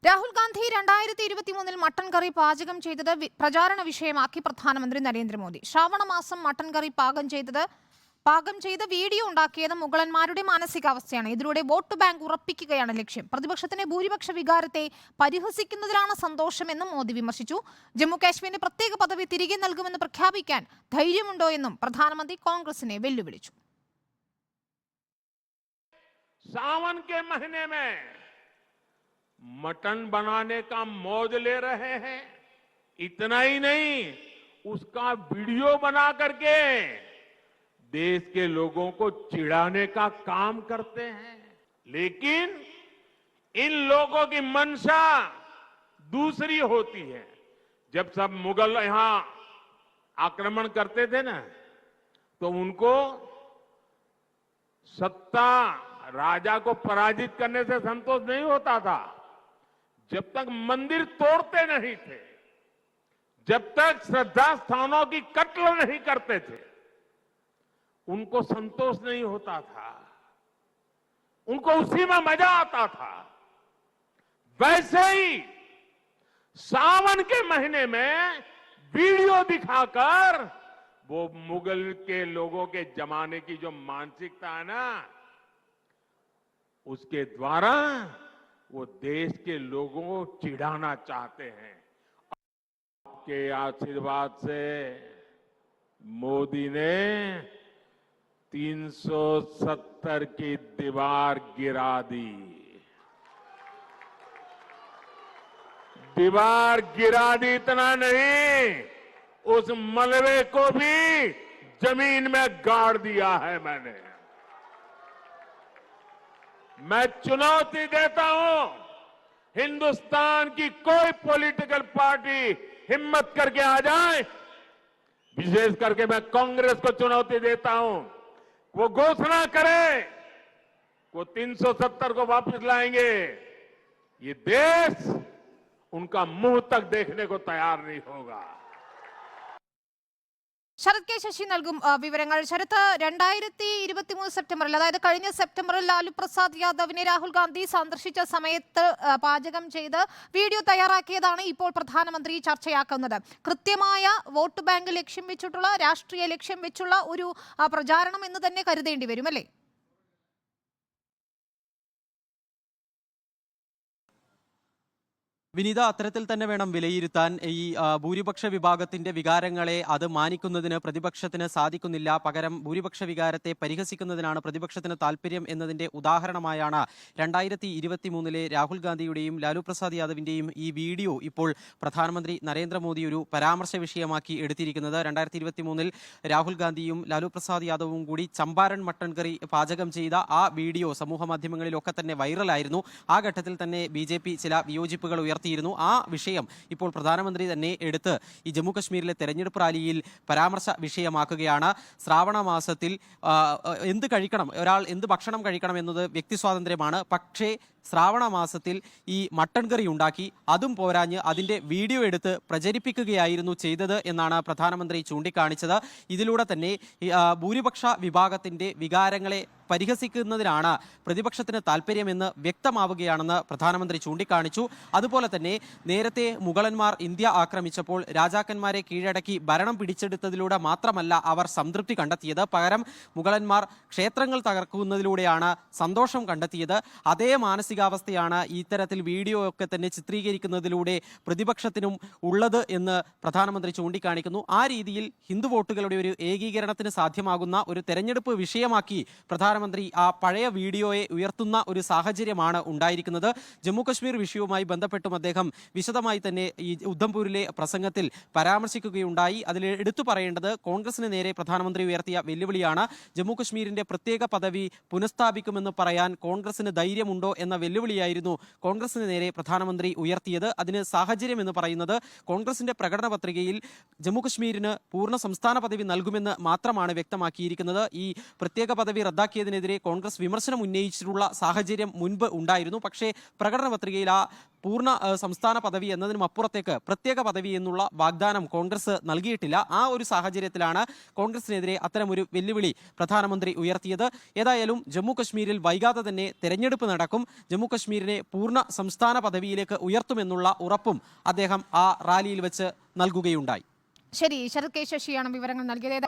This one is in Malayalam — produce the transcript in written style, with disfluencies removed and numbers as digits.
രാഹുൽ ഗാന്ധി 2023 മട്ടൺ കറി പാചകം ചെയ്തത് പ്രചാരണ വിഷയമാക്കി പ്രധാനമന്ത്രി നരേന്ദ്രമോദി. ശ്രാവണ മാസം മട്ടൺ കറി പാകം ചെയ്ത് വീഡിയോ ഉണ്ടാക്കിയത് മുഗളന്മാരുടെ മാനസികാവസ്ഥയാണ്. ഇതിലൂടെ വോട്ട് ബാങ്ക് ഉറപ്പിക്കുകയാണ് ലക്ഷ്യം. പ്രതിപക്ഷത്തിന്റെ ഭൂരിപക്ഷ വികാരത്തെ പരിഹസിക്കുന്നതിലാണ് സന്തോഷമെന്നും മോദി വിമർശിച്ചു. ജമ്മു കാശ്മീരിന് പ്രത്യേക പദവി തിരികെ നൽകുമെന്ന് പ്രഖ്യാപിക്കാൻ ധൈര്യമുണ്ടോ എന്നും പ്രധാനമന്ത്രി കോൺഗ്രസിനെ വെല്ലുവിളിച്ചു. सावन के महीने में मटन बनाने का मौज ले रहे हैं। इतना ही नहीं, उसका वीडियो बना करके देश के लोगों को चिढ़ाने का काम करते हैं। लेकिन इन लोगों की मंशा दूसरी होती है। जब सब मुगल यहां आक्रमण करते थे ना, तो उनको सत्ता राजा को पराजित करने से संतोष नहीं होता था। जब तक मंदिर तोड़ते नहीं थे, जब तक श्रद्धा स्थानों की कत्ल नहीं करते थे, उनको संतोष नहीं होता था। उनको उसी में मजा आता था। वैसे ही सावन के महीने में वीडियो दिखाकर वो मुगल के लोगों के जमाने की जो मानसिकता है ना, उसके द्वारा वो देश के लोगों को चिढ़ाना चाहते हैं। आपके आशीर्वाद से मोदी ने 370 की दीवार गिरा दी। दीवार गिरा दी इतना नहीं, उस मलबे को भी जमीन में गाड़ दिया है मैंने। मैं चुनौती देता हूं, हिंदुस्तान की कोई पॉलिटिकल पार्टी हिम्मत करके आ जाए। विशेष करके मैं कांग्रेस को चुनौती देता हूं, वो घोषणा करे वो 370 को वापस लाएंगे, ये देश उनका मुंह तक देखने को तैयार नहीं होगा। ശരത് കെ ശശി നൽകും വിവരങ്ങൾ. ശരത്, 2023 സെപ്റ്റംബറിൽ, അതായത് കഴിഞ്ഞ സെപ്റ്റംബറിൽ ലാലു പ്രസാദ് യാദവിനെ രാഹുൽ ഗാന്ധി സന്ദർശിച്ച സമയത്ത് പാചകം ചെയ്ത് വീഡിയോ തയ്യാറാക്കിയതാണ് ഇപ്പോൾ പ്രധാനമന്ത്രി ചർച്ചയാക്കുന്നത്. കൃത്യമായ വോട്ട് ബാങ്ക് ലക്ഷ്യം വെച്ചിട്ടുള്ള, രാഷ്ട്രീയ ലക്ഷ്യം വെച്ചുള്ള ഒരു പ്രചാരണം എന്ന് തന്നെ കരുതേണ്ടി വരും, അല്ലേ? വിനീത, അത്തരത്തിൽ തന്നെ വേണം വിലയിരുത്താൻ. ഈ ഭൂരിപക്ഷ വിഭാഗത്തിന്റെ വികാരങ്ങളെ അത് മാനിക്കുന്നതിന് പ്രതിപക്ഷത്തിന് സാധിക്കുന്നില്ല. പകരം ഭൂരിപക്ഷ വികാരത്തെ പരിഹസിക്കുന്നതിനാണ് പ്രതിപക്ഷത്തിന് താല്പര്യം എന്നതിന്റെ ഉദാഹരണമായാണ് 2023 രാഹുൽ ഗാന്ധിയുടെയും ലാലു പ്രസാദ് യാദവിന്റെയും ഈ വീഡിയോ ഇപ്പോൾ പ്രധാനമന്ത്രി നരേന്ദ്രമോദി ഒരു പരാമർശ വിഷയമാക്കി എടുത്തിരിക്കുന്നത്. 2023 രാഹുൽ ഗാന്ധിയും ലാലു പ്രസാദ് യാദവും കൂടി ചമ്പാരൻ മട്ടൺ കറി പാചകം ചെയ്ത ആ വീഡിയോ സമൂഹ മാധ്യമങ്ങളിലൊക്കെ തന്നെ വൈറലായിരുന്നു. ആ ഘട്ടത്തിൽ തന്നെ BJP ചില വിയോജിപ്പുകൾ ഉയർത്തിയിരുന്നു. ആ വിഷയം ഇപ്പോൾ പ്രധാനമന്ത്രി തന്നെ എടുത്ത് ഈ ജമ്മു കശ്മീരിലെ തെരഞ്ഞെടുപ്പ് റാലിയിൽ പരാമർശ വിഷയമാക്കുകയാണ്. ശ്രാവണ മാസത്തിൽ എന്ത് കഴിക്കണം, ഒരാൾ എന്ത് ഭക്ഷണം കഴിക്കണം എന്നത് വ്യക്തി സ്വാതന്ത്ര്യമാണ്. പക്ഷേ ശ്രാവണ മാസത്തിൽ ഈ മട്ടൺ കറി ഉണ്ടാക്കി അതും പോരാഞ്ഞ് അതിൻ്റെ വീഡിയോ എടുത്ത് പ്രചരിപ്പിക്കുകയായിരുന്നു ചെയ്തത് എന്നാണ് പ്രധാനമന്ത്രി ചൂണ്ടിക്കാണിച്ചത്. ഇതിലൂടെ തന്നെ ഭൂരിപക്ഷ വിഭാഗത്തിൻ്റെ വികാരങ്ങളെ പരിഹസിക്കുന്നതിനാണ് പ്രതിപക്ഷത്തിന് താല്പര്യമെന്ന് വ്യക്തമാവുകയാണെന്ന് പ്രധാനമന്ത്രി ചൂണ്ടിക്കാണിച്ചു. അതുപോലെ തന്നെ നേരത്തെ മുഗളന്മാർ ഇന്ത്യ ആക്രമിച്ചപ്പോൾ രാജാക്കന്മാരെ കീഴടക്കി ഭരണം പിടിച്ചെടുത്തതിലൂടെ മാത്രമല്ല അവർ സംതൃപ്തി കണ്ടെത്തിയത്, പകരം മുഗളന്മാർ ക്ഷേത്രങ്ങൾ തകർക്കുന്നതിലൂടെയാണ് സന്തോഷം കണ്ടെത്തിയത്. അതേ മാനസികാവസ്ഥയാണ് ഇത്തരത്തിൽ വീഡിയോ ഒക്കെ തന്നെ ചിത്രീകരിക്കുന്നതിലൂടെ പ്രതിപക്ഷത്തിനും ഉള്ളത് എന്ന് പ്രധാനമന്ത്രി ചൂണ്ടിക്കാണിക്കുന്നു. ആ രീതിയിൽ ഹിന്ദു വോട്ടുകളുടെ ഒരു ഏകീകരണത്തിന് സാധ്യമാകുന്ന ഒരു തെരഞ്ഞെടുപ്പ് വിഷയമാക്കി പ്രധാനമന്ത്രി ആ പഴയ വീഡിയോയെ ഉയർത്തുന്ന ഒരു സാഹചര്യമാണ് ഉണ്ടായിരിക്കുന്നത്. ജമ്മു കശ്മീർ വിഷയവുമായി ബന്ധപ്പെട്ടും അദ്ദേഹം വിശദമായി തന്നെ ഈ ഉദ്ധംപൂരിലെ പ്രസംഗത്തിൽ പരാമർശിക്കുകയുണ്ടായി. അതിൽ എടുത്തു പറയേണ്ടത് കോൺഗ്രസിന് നേരെ പ്രധാനമന്ത്രി ഉയർത്തിയ വെല്ലുവിളിയാണ്. ജമ്മു കശ്മീരിന്റെ പ്രത്യേക പദവി പുനഃസ്ഥാപിക്കുമെന്ന് പറയാൻ കോൺഗ്രസിന് ധൈര്യമുണ്ടോ എന്ന വെല്ലുവിളിയായിരുന്നു കോൺഗ്രസിന് നേരെ പ്രധാനമന്ത്രി ഉയർത്തിയത്. അതിന് സാഹചര്യം എന്ന് പറയുന്നത് കോൺഗ്രസിന്റെ പ്രകടന പത്രികയിൽ ജമ്മു കശ്മീരിന് പൂർണ്ണ സംസ്ഥാന പദവി നൽകുമെന്ന് മാത്രമാണ് വ്യക്തമാക്കിയിരിക്കുന്നത്. ഈ പ്രത്യേക പദവി റദ്ദാക്കിയതിനെതിരെ കോൺഗ്രസ് വിമർശനം ഉന്നയിച്ചിട്ടുള്ള സാഹചര്യം മുൻപ് ഉണ്ടായിരുന്നു. പക്ഷേ പ്രകടന പത്രികയിൽ ആ പൂർണ്ണ സംസ്ഥാന പദവി എന്നതിനും അപ്പുറത്തേക്ക് പ്രത്യേക പദവി എന്നുള്ള വാഗ്ദാനം കോൺഗ്രസ് നൽകിയിട്ടില്ല. ആ ഒരു സാഹചര്യത്തിലാണ് കോൺഗ്രസിനെതിരെ അത്തരമൊരു വെല്ലുവിളി പ്രധാനമന്ത്രി ഉയർത്തിയത്. ഏതായാലും ജമ്മു കശ്മീരിൽ വൈകാതെ തന്നെ തെരഞ്ഞെടുപ്പ് നടക്കും. ജമ്മു കശ്മീരിനെ പൂർണ്ണ സംസ്ഥാന പദവിയിലേക്ക് ഉയർത്തുമെന്നുള്ള ഉറപ്പും അദ്ദേഹം ആ റാലിയിൽ വെച്ച് നൽകുകയുണ്ടായി. ശരി, ശരത് കെ ശശിയാണ് വിവരങ്ങൾ നൽകിയത്.